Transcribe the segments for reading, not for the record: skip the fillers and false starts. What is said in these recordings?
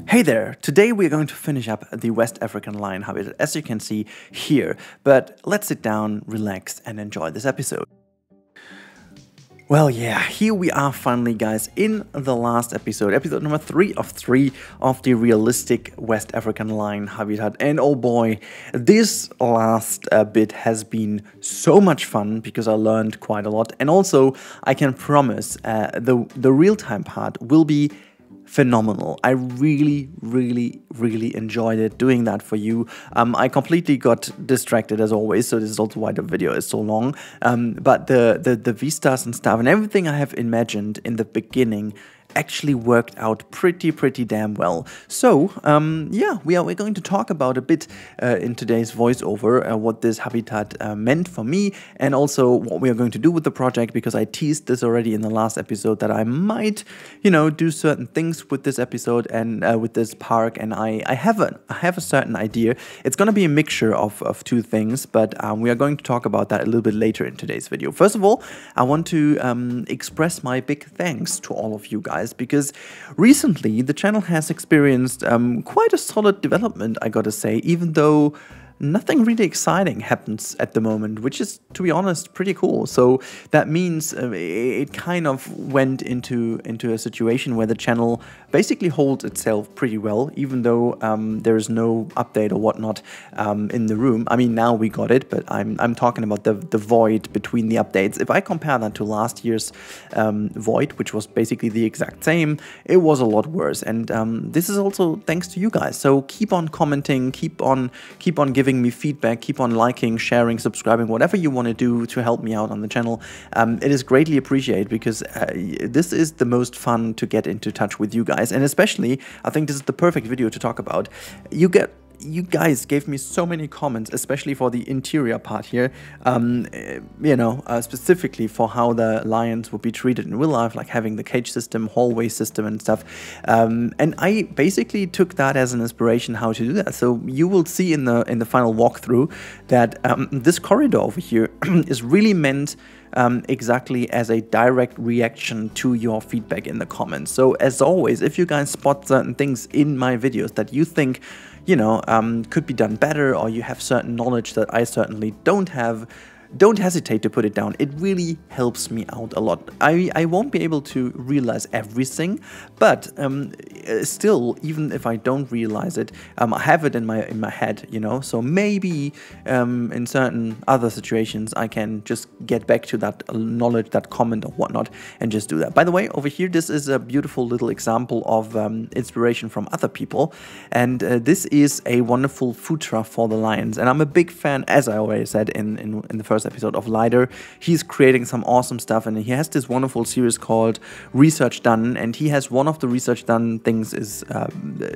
Hey there! Today we're going to finish up the West African lion habitat, as you can see here, but let's sit down, relax, and enjoy this episode. Well, yeah, here we are finally, guys, in the last episode number 3 of the realistic West African lion habitat. And oh boy, this last bit has been so much fun because I learned quite a lot. And also, I can promise the real-time part will be phenomenal. I really enjoyed it doing that for you. I completely got distracted as always, so this is also why the video is so long. But the vistas and stuff and everything I have imagined in the beginning actually worked out pretty damn well. So yeah, we're going to talk about a bit in today's voiceover what this habitat meant for me, and also what we are going to do with the project, because I teased this already in the last episode that I might, you know, do certain things with this episode and with this park, and I have a certain idea. It's going to be a mixture of two things, but we are going to talk about that a little bit later in today's video. First of all, I want to express my big thanks to all of you guys, because recently the channel has experienced quite a solid development, I gotta say, even though nothing really exciting happens at the moment, which is, to be honest, pretty cool. So that means it kind of went into a situation where the channel basically holds itself pretty well, even though there is no update or whatnot in the room. I mean, now we got it, but I'm talking about the void between the updates. If I compare that to last year's void, which was basically the exact same, it was a lot worse. And this is also thanks to you guys. So keep on commenting, keep on giving me feedback, keep on liking, sharing, subscribing, whatever you want to do to help me out on the channel. It is greatly appreciated, because this is the most fun to get into touch with you guys, and especially I think this is the perfect video to talk about. You guys gave me so many comments, especially for the interior part here, you know, specifically for how the lions would be treated in real life, like having the cage system, hallway system and stuff. And I basically took that as an inspiration how to do that. So you will see in the final walkthrough that this corridor over here is really meant exactly as a direct reaction to your feedback in the comments. So as always, if you guys spot certain things in my videos that you think, you know, could be done better, or you have certain knowledge that I certainly don't have, don't hesitate to put it down. It really helps me out a lot. I won't be able to realize everything, but still, even if I don't realize it, I have it in my head, you know. So maybe in certain other situations, I can just get back to that knowledge, that comment or whatnot, and just do that. By the way, over here, this is a beautiful little example of inspiration from other people, and this is a wonderful food trough for the lions. And I'm a big fan, as I already said in the first episode, of Lider. He's creating some awesome stuff, and he has this wonderful series called Research Done, and he has one of the Research Done things is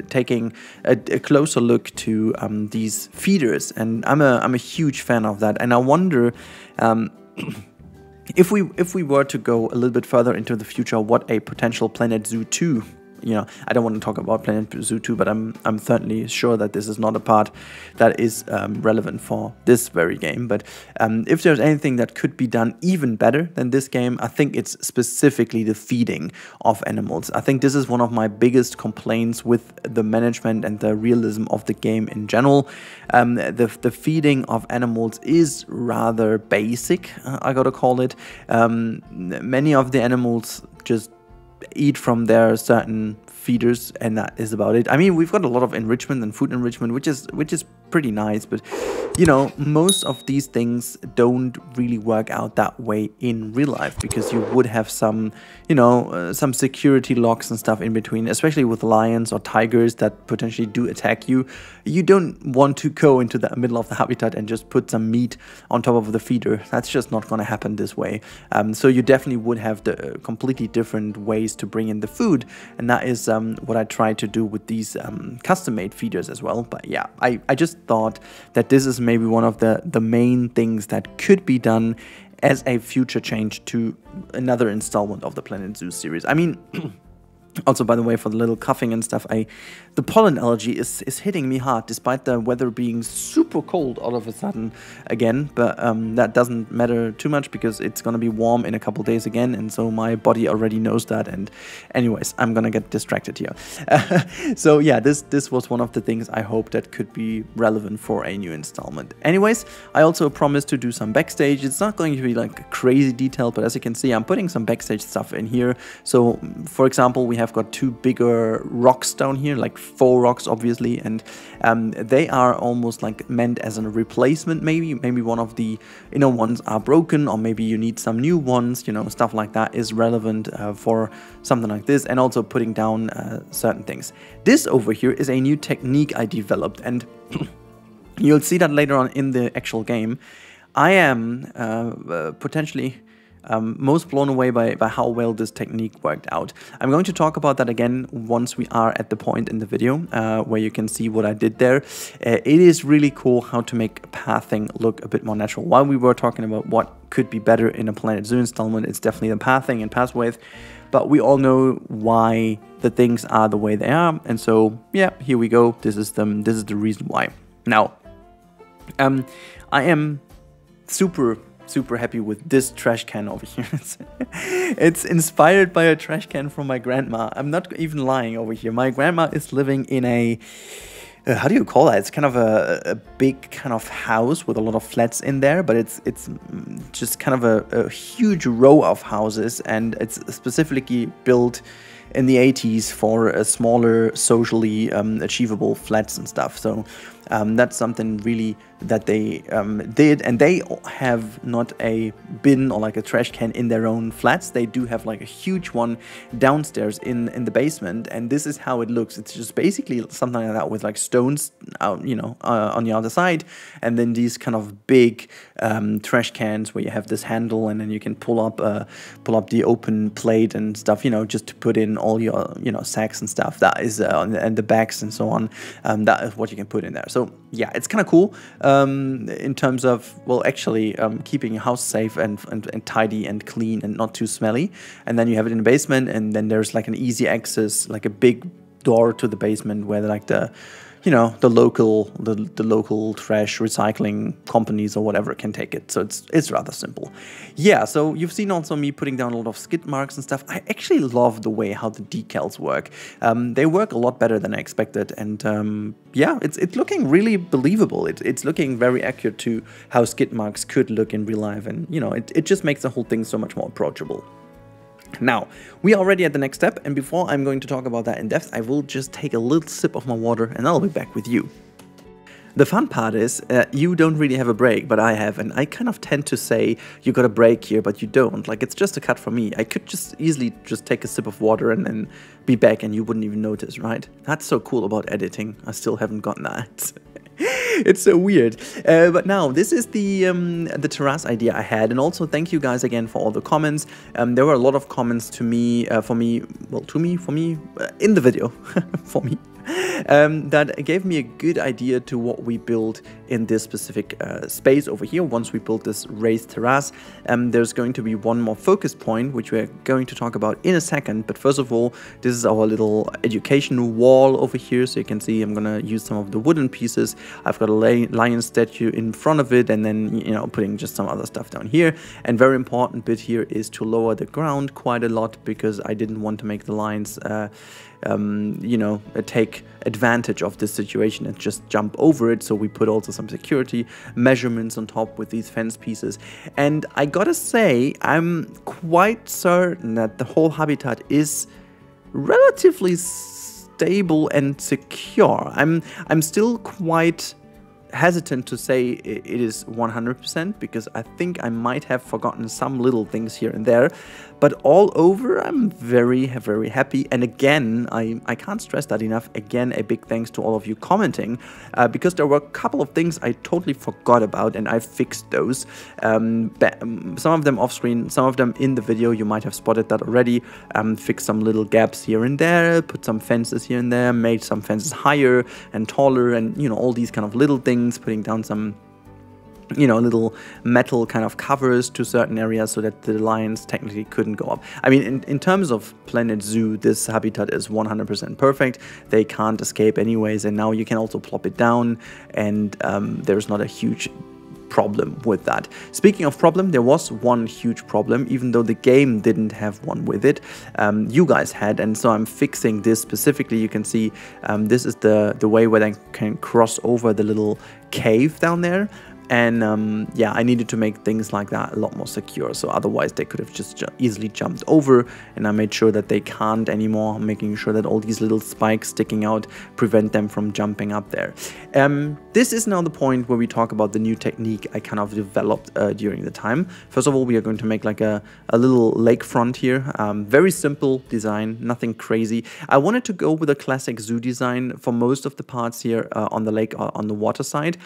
taking a closer look to these feeders, and I'm a huge fan of that. And I wonder if we were to go a little bit further into the future, what a potential Planet Zoo 2, you know, I don't want to talk about Planet Zoo 2, but I'm certainly sure that this is not a part that is relevant for this very game. But if there's anything that could be done even better than this game, I think it's specifically the feeding of animals. I think this is one of my biggest complaints with the management and the realism of the game in general. The feeding of animals is rather basic, I gotta call it. Many of the animals just eat from their certain feeders, and that is about it. I mean, we've got a lot of enrichment and food enrichment, which is pretty nice, but you know, most of these things don't really work out that way in real life, because you would have some, you know, some security locks and stuff in between, especially with lions or tigers that potentially do attack you. You don't want to go into the middle of the habitat and just put some meat on top of the feeder. That's just not going to happen this way. So you definitely would have the completely different ways to bring in the food, and that is what I try to do with these custom-made feeders as well. But yeah, I just thought that this is maybe one of the main things that could be done as a future change to another installment of the Planet Zoo series. I mean, Also, by the way, for the little coughing and stuff, the pollen allergy is hitting me hard, despite the weather being super cold all of a sudden again. But that doesn't matter too much because it's gonna be warm in a couple days again, and so my body already knows that. And anyways, I'm gonna get distracted here. So yeah, this was one of the things I hope that could be relevant for a new installment. Anyways, I also promised to do some backstage. It's not going to be like crazy detailed, but as you can see, I'm putting some backstage stuff in here. So for example, we have got 2 bigger rocks down here, like 4 rocks obviously, and they are almost like meant as a replacement. Maybe one of the inner ones are broken, or maybe you need some new ones, you know, stuff like that is relevant for something like this, and also putting down certain things. This over here is a new technique I developed, and you'll see that later on in the actual game. I am potentially most blown away by how well this technique worked out. I'm going to talk about that again once we are at the point in the video where you can see what I did there. It is really cool how to make pathing look a bit more natural. While we were talking about what could be better in a Planet Zoo installment, it's definitely the pathing and pathways, but we all know why the things are the way they are, and so yeah, here we go. This is the reason why. Now, I am super happy with this trash can over here. It's inspired by a trash can from my grandma. I'm not even lying over here. My grandma is living in a, how do you call that? It's kind of a big kind of house with a lot of flats in there, but it's just kind of a huge row of houses, and it's specifically built in the 80s for a smaller, socially achievable flats and stuff. So that's something really that they did, and they have not a bin or like a trash can in their own flats. They do have like a huge one downstairs in the basement, and this is how it looks. It's just basically something like that with like stones out, you know, on the other side, and then these kind of big trash cans where you have this handle, and then you can pull up the open plate and stuff, you know, just to put in all your, you know, sacks and stuff. That is and the bags and so on. That is what you can put in there. So yeah, it's kind of cool in terms of, well, actually keeping your house safe and tidy and clean and not too smelly. And then you have it in the basement, and then there's like an easy access, like a big door to the basement where like the, you know, the local trash recycling companies or whatever can take it. So it's rather simple. Yeah, so you've seen also me putting down a lot of skid marks and stuff. I actually love the way how the decals work. They work a lot better than I expected, and yeah, it's looking really believable. It's looking very accurate to how skid marks could look in real life, and you know, it just makes the whole thing so much more approachable. Now, we are already at the next step, and before I'm going to talk about that in depth, I will just take a little sip of my water and I'll be back with you. The fun part is, you don't really have a break, but I have, and I kind of tend to say, you got a break here, but you don't. Like, it's just a cut for me. I could just easily just take a sip of water and then be back and you wouldn't even notice, right? That's so cool about editing. I still haven't gotten that. It's so weird. But now, this is the terrace idea I had, and also thank you guys again for all the comments. There were a lot of comments to me, for me, in the video, for me. That gave me a good idea to what we build in this specific space over here. Once we build this raised terrace, there's going to be one more focus point, which we're going to talk about in a second. But first of all, this is our little education wall over here. So you can see I'm gonna use some of the wooden pieces. I've got a lion statue in front of it, and then, you know, putting just some other stuff down here. And very important bit here is to lower the ground quite a lot, because I didn't want to make the lions you know, take advantage of this situation and just jump over it. So we put also some security measurements on top with these fence pieces. And I gotta say, I'm quite certain that the whole habitat is relatively stable and secure. I'm still quite hesitant to say it is 100%, because I think I might have forgotten some little things here and there, but all over I'm very happy. And again, I can't stress that enough. Again, a big thanks to all of you commenting, because there were a couple of things I totally forgot about, and I fixed those. Some of them off screen, some of them in the video. You might have spotted that already. Fixed some little gaps here and there, put some fences here and there, made some fences higher and taller, and you know, all these kind of little things, putting down some you know, little metal kind of covers to certain areas so that the lions technically couldn't go up. I mean, in terms of Planet Zoo, this habitat is 100% perfect. They can't escape anyways, and now you can also plop it down, and there's not a huge problem with that. Speaking of problem, there was one huge problem, even though the game didn't have one with it. You guys had, and so I'm fixing this specifically. You can see this is the way where I can cross over the little cave down there. And yeah, I needed to make things like that a lot more secure, so otherwise they could have just easily jumped over, and I made sure that they can't anymore, making sure that all these little spikes sticking out prevent them from jumping up there. This is now the point where we talk about the new technique I kind of developed during the time. First of all, we are going to make like a little lakefront here. Very simple design, nothing crazy. I wanted to go with a classic zoo design for most of the parts here on the lake, on the water side,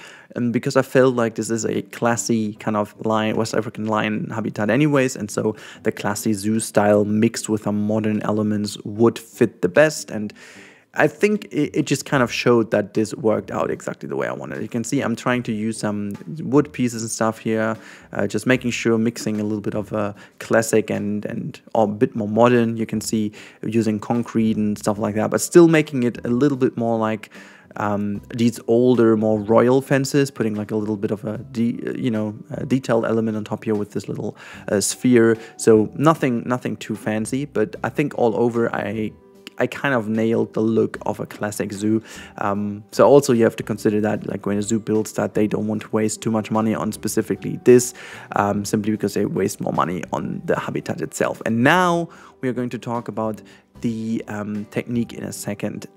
because I felt like this is a classy kind of West African lion habitat anyways, and so the classy zoo style mixed with some modern elements would fit the best. And I think it just kind of showed that this worked out exactly the way I wanted. You can see I'm trying to use some wood pieces and stuff here, just making sure, mixing a little bit of a classic and a bit more modern. You can see using concrete and stuff like that, but still making it a little bit more like these older, more royal fences, putting like a little bit of a detailed element on top here with this little sphere. So nothing too fancy, but I think all over I kind of nailed the look of a classic zoo. So also you have to consider that, like, when a zoo builds that, they don't want to waste too much money on specifically this, simply because they waste more money on the habitat itself. And now we are going to talk about the technique in a second.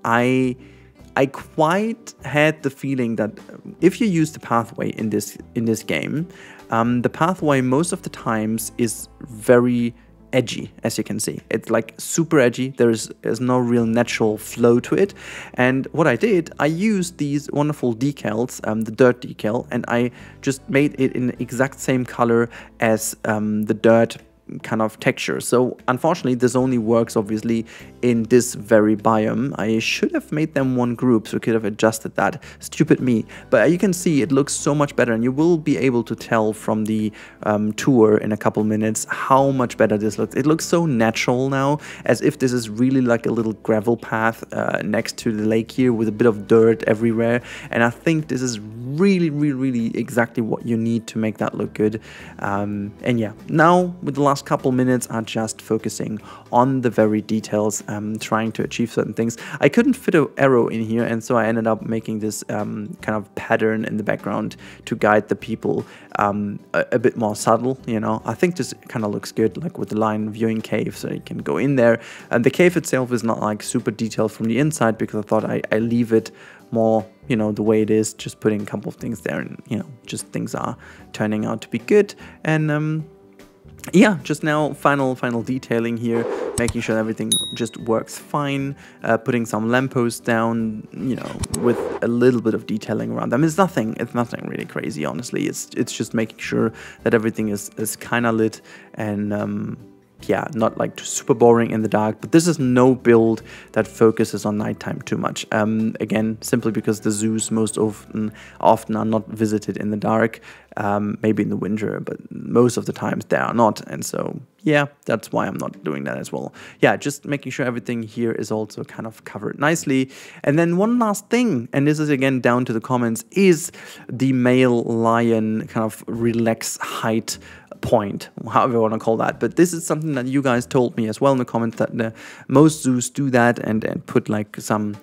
I quite had the feeling that if you use the pathway in this game, the pathway most of the times is very edgy, as you can see. It's like super edgy. There's no real natural flow to it. And what I did, I used these wonderful decals, the dirt decal, and I just made it in the exact same color as the dirt kind of texture. So unfortunately this only works obviously in this very biome. I should have made them one group, so I could have adjusted that. Stupid me. But you can see it looks so much better, and you will be able to tell from the tour in a couple minutes how much better this looks. It looks so natural now, as if this is really like a little gravel path next to the lake here with a bit of dirt everywhere. And I think this is really exactly what you need to make that look good. And yeah, now with the last couple minutes are just focusing on the very details, trying to achieve certain things. I couldn't fit an arrow in here, and so I ended up making this kind of pattern in the background to guide the people, a bit more subtle, you know. I think this kind of looks good, like with the lion viewing cave, so you can go in there. And the cave itself is not like super detailed from the inside, because I thought I leave it more, you know, the way it is, just putting a couple of things there, and, you know, just things are turning out to be good. And yeah, just now final detailing here, making sure everything just works fine, putting some lampposts down, you know, with a little bit of detailing around them. It's nothing really crazy, honestly. It's just making sure that everything is kind of lit, and yeah, not like super boring in the dark. But this is no build that focuses on nighttime too much. Again, simply because the zoos most often are not visited in the dark. Maybe in the winter, but most of the times they are not. And so, yeah, that's why I'm not doing that as well. Yeah, just making sure everything here is also kind of covered nicely. And then one last thing, and this is again down to the comments, is the male lion kind of relax height point, however you want to call that. But this is something that you guys told me as well in the comments, that most zoos do that and put like some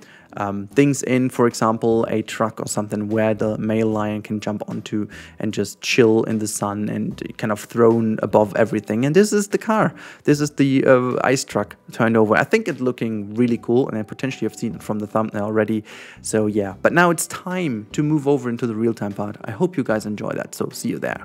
things in, for example, a truck or something where the male lion can jump onto and just chill in the sun and kind of thrown above everything. And this is the car. This is the ice truck turned over. I think it's looking really cool, and I potentially have seen it from the thumbnail already. So yeah, but now it's time to move over into the real-time part. I hope you guys enjoy that, so see you there.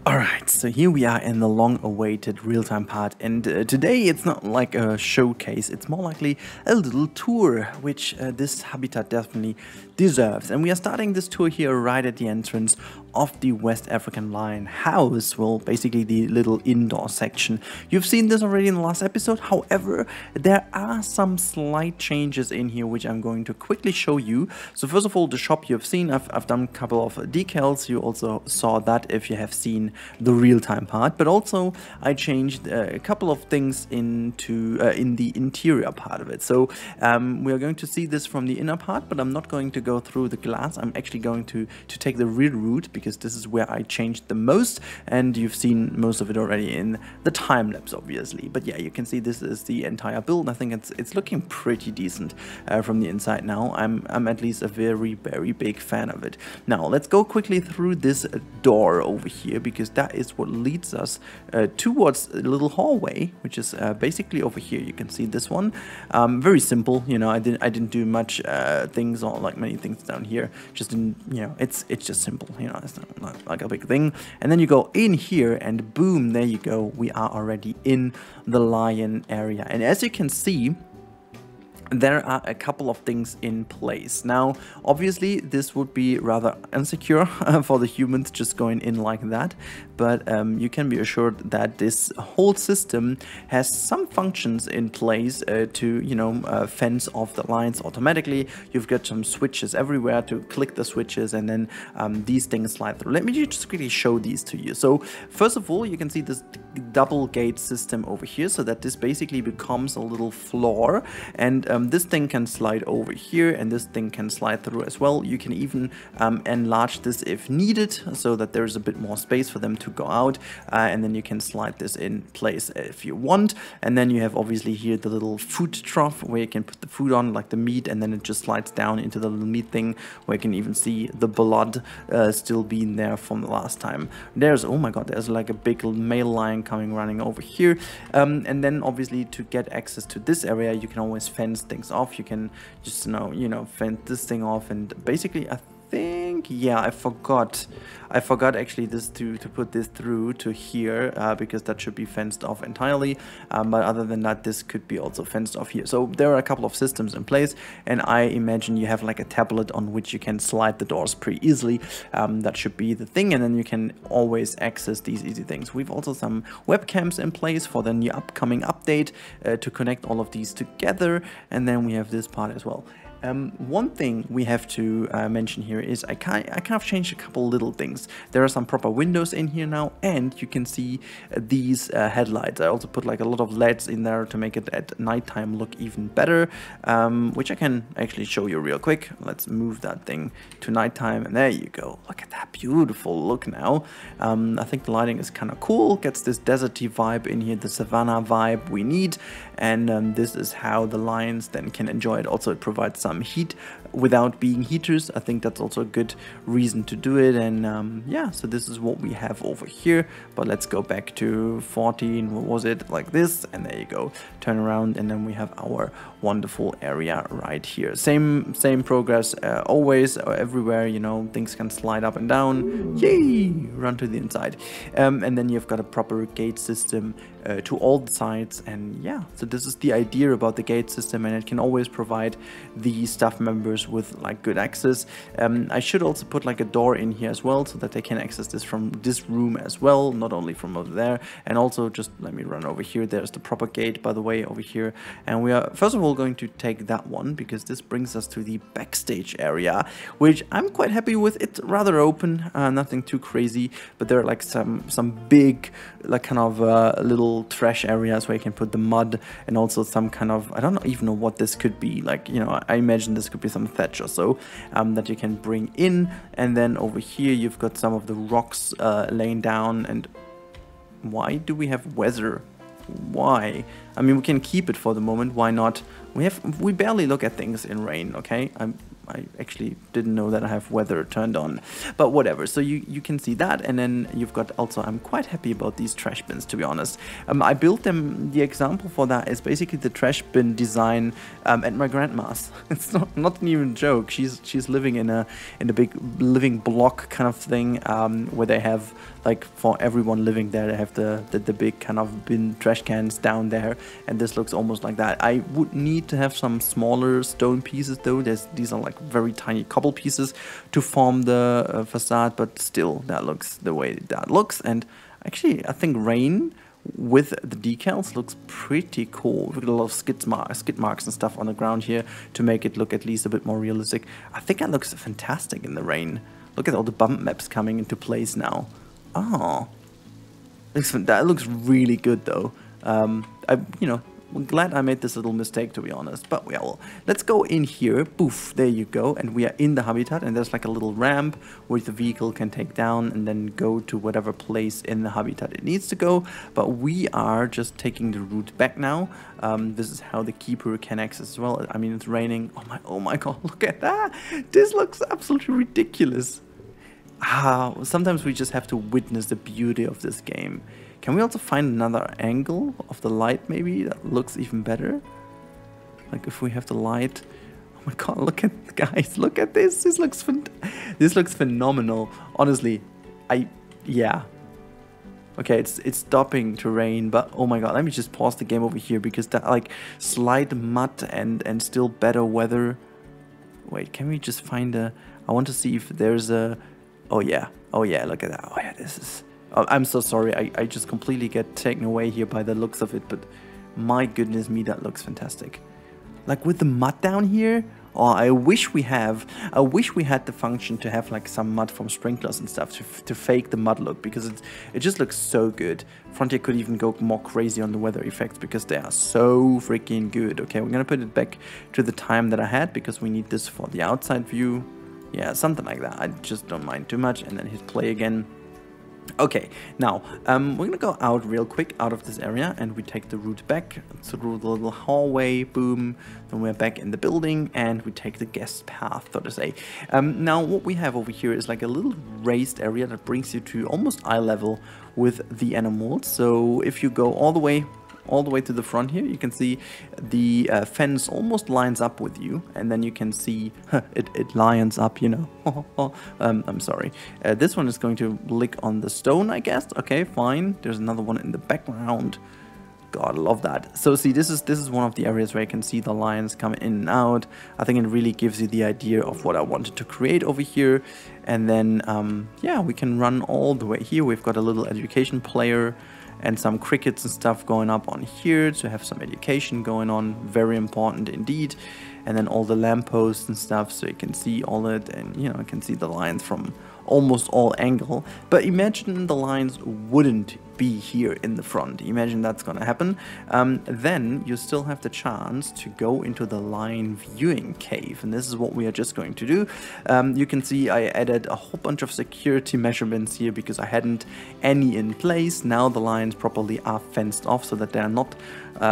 Alright, so here we are in the long-awaited real-time part, and today it's not like a showcase, it's more likely a little tour, which this habitat definitely deserves. And we are starting this tour here right at the entrance of the West African lion house, well, basically the little indoor section. You've seen this already in the last episode, however, there are some slight changes in here which I'm going to quickly show you. So first of all, the shop you've seen, I've done a couple of decals, you also saw that if you have seen the real-time part, but also I changed a couple of things into in the interior part of it. So we are going to see this from the inner part, but I'm not going to go through the glass. I'm actually going to take the rear route, because this is where I changed the most, and you've seen most of it already in the time lapse, obviously. But yeah, you can see this is the entire build. I think it's looking pretty decent from the inside now. I'm at least a very big fan of it. Now let's go quickly through this door over here, because that is what leads us towards a little hallway, which is basically over here. You can see this one. Very simple, you know. I didn't do much things, or like many things down here. Just in, you know, it's just simple, you know. It's not like a big thing. And then you go in here, and boom, there you go. We are already in the lion area, and as you can see, there are a couple of things in place. Now, obviously, this would be rather insecure for the humans just going in like that, but you can be assured that this whole system has some functions in place to, you know, fence off the lions automatically. You've got some switches everywhere to click the switches, and then these things slide through. Let me just quickly show these to you. So, first of all, you can see this double gate system over here, so that this basically becomes a little floor, and this thing can slide over here, and this thing can slide through as well. You can even enlarge this if needed, so that there's a bit more space for them to go out, and then you can slide this in place if you want. And then you have obviously here the little food trough where you can put the food on, like the meat, and then it just slides down into the little meat thing where you can even see the blood still being there from the last time. There's, oh my god, there's like a big male lion coming running over here, and then obviously to get access to this area, you can always fence things off. You can just, you know, fence this thing off, and basically I think, yeah, I forgot actually this to put this through to here, because that should be fenced off entirely, but other than that, this could be also fenced off here. So there are a couple of systems in place, and I imagine you have like a tablet on which you can slide the doors pretty easily. That should be the thing, and then you can always access these easy things. We've also some webcams in place for the new upcoming update to connect all of these together, and then we have this part as well. One thing we have to mention here is I kind of changed a couple little things. There are some proper windows in here now, and you can see these headlights. I also put like a lot of LEDs in there to make it at nighttime look even better, which I can actually show you real quick. Let's move that thing to nighttime, and there you go. Look at that beautiful look now. I think the lighting is kind of cool, gets this deserty vibe in here, the savanna vibe we need, and this is how the lions then can enjoy it. Also, it provides some heat without being heaters. I think that's also a good reason to do it. And yeah, so this is what we have over here. But let's go back to 14. What was it? Like this, and there you go. Turn around, and then we have our wonderful area right here. Same progress always, everywhere. You know, things can slide up and down. Yay! Run to the inside, and then you've got a proper gate system to all the sides. And yeah, so this is the idea about the gate system, and it can always provide the staff members with like good access. I should also put like a door in here as well, so that they can access this from this room as well, not only from over there. And also, just let me run over here. There's the proper gate, by the way, over here. And we are first of all going to take that one, because this brings us to the backstage area, which I'm quite happy with. It's rather open, nothing too crazy, but there are like some big, like kind of little trash areas where you can put the mud, and also some kind of, I don't even know what this could be, like, you know, I imagine this could be some thatch or so, that you can bring in. And then over here you've got some of the rocks laying down. And why do we have weather? Why? I mean, we can keep it for the moment. Why not? We barely look at things in rain, okay? I actually didn't know that I have weather turned on, but whatever. So you can see that, and then you've got also, I'm quite happy about these trash bins, to be honest. I built them, the example for that is basically the trash bin design at my grandma's. It's not even a joke. She's living in a big living block kind of thing, where they have, like, for everyone living there, they have the big kind of bin trash cans down there, and this looks almost like that. I would need to have some smaller stone pieces though. These are like very tiny cobble pieces to form the facade, but still, that looks the way that looks. And actually, I think rain with the decals looks pretty cool. We've got a lot of skid marks and stuff on the ground here to make it look at least a bit more realistic. I think that looks fantastic in the rain. Look at all the bump maps coming into place now. Oh, that looks really good though. I'm glad I made this little mistake, to be honest. But yeah, well, let's go in here. Poof, there you go. And we are in the habitat, and there's like a little ramp where the vehicle can take down and then go to whatever place in the habitat it needs to go. But we are just taking the route back now. This is how the keeper can access as well. I mean, it's raining. Oh my god, look at that. This looks absolutely ridiculous. Sometimes we just have to witness the beauty of this game. Can we also find another angle of the light maybe that looks even better? Like if we have the light. Oh my god, look at, guys, look at this. This looks phenomenal. Honestly, yeah. Okay, it's stopping to rain, but oh my god, let me just pause the game over here because that, like, slight mud and still better weather. Wait, can we just find I want to see if there's a... Oh yeah, look at that. Oh yeah, this is... Oh, I'm so sorry, I just completely get taken away here by the looks of it, but my goodness me, that looks fantastic. Like with the mud down here, oh, I wish we had the function to have like some mud from sprinklers and stuff to fake the mud look, because it just looks so good. Frontier could even go more crazy on the weather effects because they are so freaking good. Okay, we're gonna put it back to the time that I had because we need this for the outside view. Yeah, something like that. I just don't mind too much, and then hit play again. Okay, now we're gonna go out real quick out of this area, and we take the route back through the little hallway. Boom, then we're back in the building, and we take the guest path, so to say. Now what we have over here is like a little raised area that brings you to almost eye level with the animals. So if you go all the way to the front here, you can see the fence almost lines up with you, and then you can see it lines up, you know. I'm sorry. This one is going to lick on the stone, I guess. Okay, fine. There's another one in the background. God, I love that. So see, this is one of the areas where you can see the lines come in and out. I think it really gives you the idea of what I wanted to create over here. And then, yeah, we can run all the way here. We've got a little education player and some crickets and stuff going up on here to have some education going on. Very important indeed. And then all the lampposts and stuff, so you can see all it, and you know, you can see the lines from almost all angle. But imagine the lines wouldn't be here in the front. Imagine that's gonna happen. Then you still have the chance to go into the line viewing cave, and this is what we are just going to do. You can see I added a whole bunch of security measurements here because I hadn't any in place. Now the lines properly are fenced off so that they are not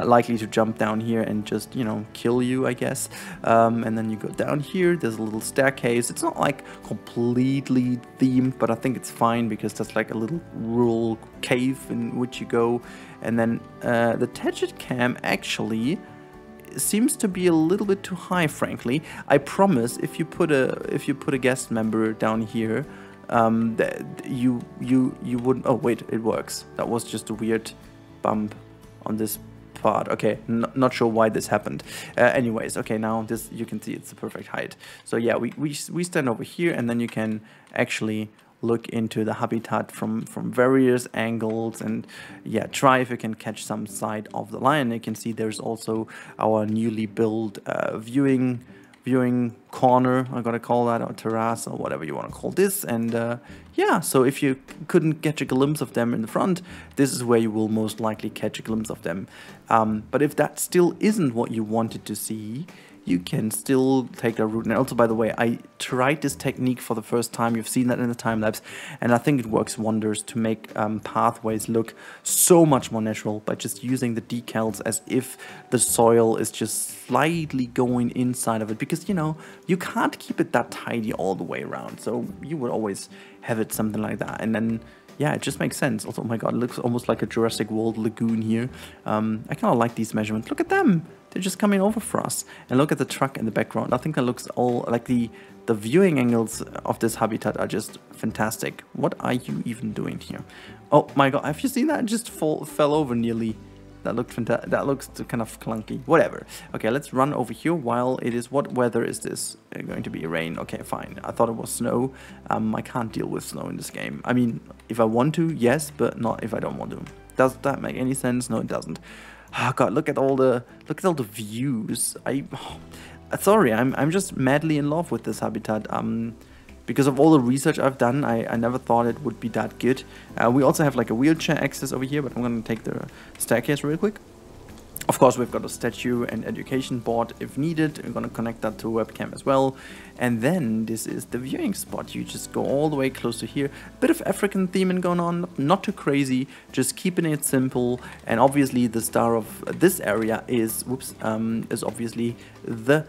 likely to jump down here and just, you know, kill you, I guess. And then you go down here, there's a little staircase. It's not like completely themed, but I think it's fine because that's like a little rural cave in which you go. And then the Tedget cam actually seems to be a little bit too high, frankly. I promise if you put a guest member down here, that you wouldn't... Oh wait, it works. That was just a weird bump on this part. Okay, not sure why this happened. Anyways, okay, now this, you can see it's the perfect height. So yeah, we stand over here, and then you can actually look into the habitat from various angles, and yeah, try if you can catch some sight of the lion. You can see there's also our newly built viewing corner, I'm gonna call that, or terrace, or whatever you want to call this. And yeah, so if you couldn't catch a glimpse of them in the front, this is where you will most likely catch a glimpse of them. But if that still isn't what you wanted to see, you can still take that route. And also, by the way, I tried this technique for the first time. You've seen that in the time lapse, and I think it works wonders to make pathways look so much more natural by just using the decals as if the soil is just slightly going inside of it, because, you know, you can't keep it that tidy all the way around. So you would always have it something like that, and then yeah, it just makes sense. Also, oh my god, it looks almost like a Jurassic World lagoon here. I kind of like these measurements. Look at them. They're just coming over for us. And look at the truck in the background. I think that looks all like the viewing angles of this habitat are just fantastic. What are you even doing here? Oh my god, have you seen that? It just fell over nearly. That looked fantastic. That looks kind of clunky. Whatever. Okay, let's run over here while it is. What weather is this going to be? Rain. Okay, fine. I thought it was snow. I can't deal with snow in this game. I mean, if I want to, yes, but not if I don't want to. Does that make any sense? No, it doesn't. Oh god, look at all the views. Sorry, I'm just madly in love with this habitat. Because of all the research I've done, I never thought it would be that good. We also have like a wheelchair access over here, but I'm going to take the staircase real quick. Of course, we've got a statue and education board if needed. We're going to connect that to a webcam as well. And then this is the viewing spot. You just go all the way close to here. A bit of African theming going on, not too crazy, just keeping it simple. And obviously the star of this area is obviously the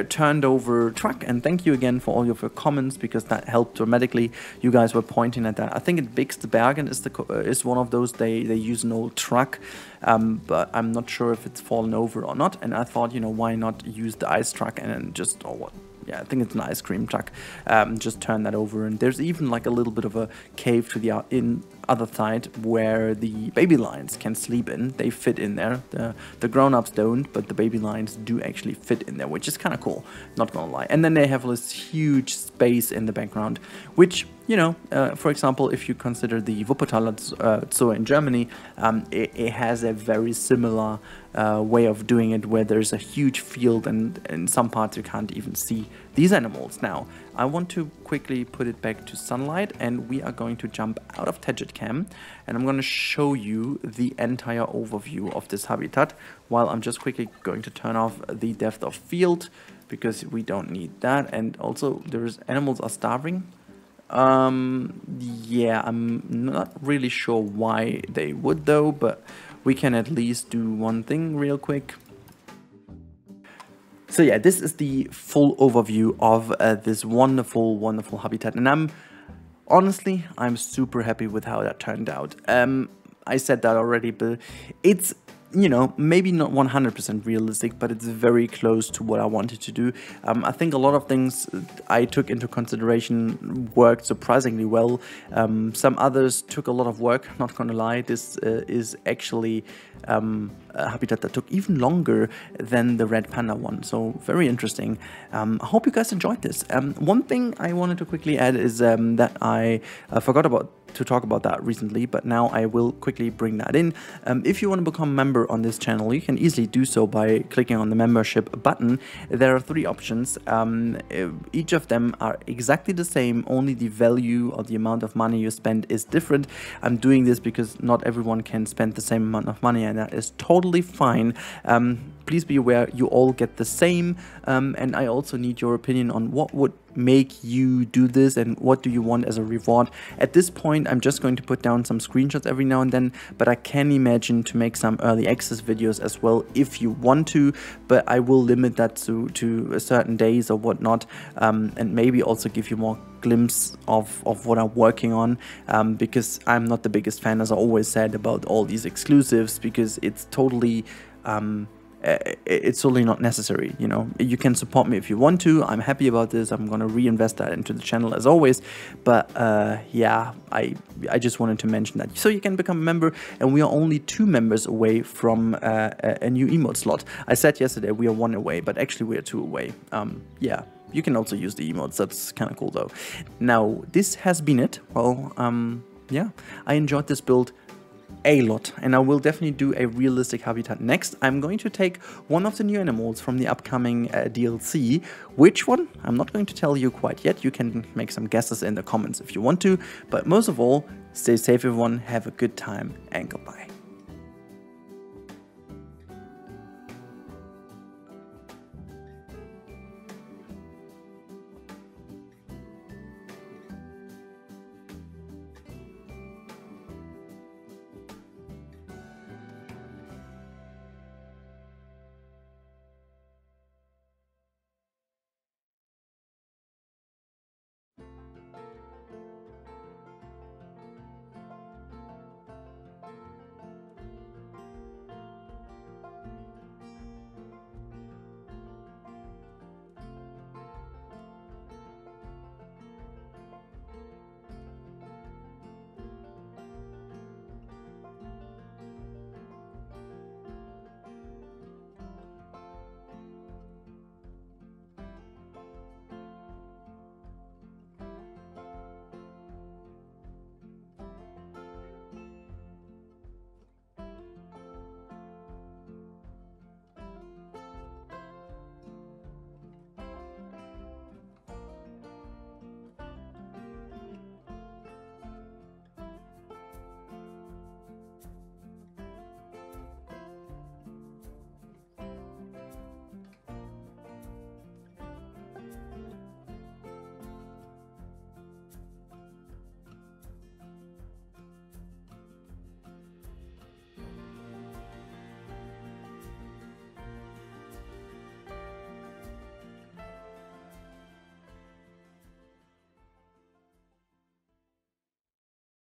turned over truck, and thank you again for all of your comments, because that helped dramatically. You guys were pointing at that. I think it Bix the Bergen is one of those. They use an old truck, but I'm not sure if it's fallen over or not, and I thought, you know, why not use the ice truck and then just, or what, yeah, I think it's an ice cream truck, just turn that over. And there's even like a little bit of a cave to the other side where the baby lions can sleep in. They fit in there. The grown-ups don't, but the baby lions do actually fit in there, which is kind of cool, not gonna lie. And then they have this huge space in the background, which, you know, for example, if you consider the Wuppertaler Zoo in Germany, it has a very similar way of doing it, where there's a huge field and in some parts you can't even see these animals. Now, I want to quickly put it back to sunlight, and we are going to jump out of Tedget Cam, and I'm going to show you the entire overview of this habitat, while I'm just quickly going to turn off the depth of field, because we don't need that. And also, animals are starving. Yeah, I'm not really sure why they would though, but we can at least do one thing real quick. So yeah, this is the full overview of this wonderful, wonderful habitat, and I'm super happy with how that turned out. I said that already, but it's, you know, maybe not 100% realistic, but it's very close to what I wanted to do. I think a lot of things I took into consideration worked surprisingly well. Some others took a lot of work, not gonna lie. This is actually a habitat that took even longer than the red panda one, so very interesting. I hope you guys enjoyed this. One thing I wanted to quickly add is that I forgot to talk about that recently, but now I will quickly bring that in. If you want to become a member on this channel, you can easily do so by clicking on the membership button. There are 3 options. Each of them are exactly the same, only the value or the amount of money you spend is different. I'm doing this because not everyone can spend the same amount of money, and that is totally fine. Please be aware you all get the same, and I also need your opinion on what would make you do this and what do you want as a reward. At this point, I'm just going to put down some screenshots every now and then, but I can imagine to make some early access videos as well if you want to, but I will limit that to certain days or whatnot, and maybe also give you more glimpse of what I'm working on, because I'm not the biggest fan, as I always said, about all these exclusives, because it's totally not necessary. You know, you can support me if you want to. I'm happy about this. I'm gonna reinvest that into the channel as always, but yeah, I just wanted to mention that, so you can become a member, and we are only 2 members away from a new emote slot. I said yesterday we are 1 away, but actually we are 2 away. Yeah, you can also use the emotes. That's kind of cool though. Now, this has been it. Well, yeah, I enjoyed this build a lot, and I will definitely do a realistic habitat next. I'm going to take one of the new animals from the upcoming DLC. Which one? I'm not going to tell you quite yet. You can make some guesses in the comments if you want to, but most of all, stay safe everyone, have a good time, and goodbye.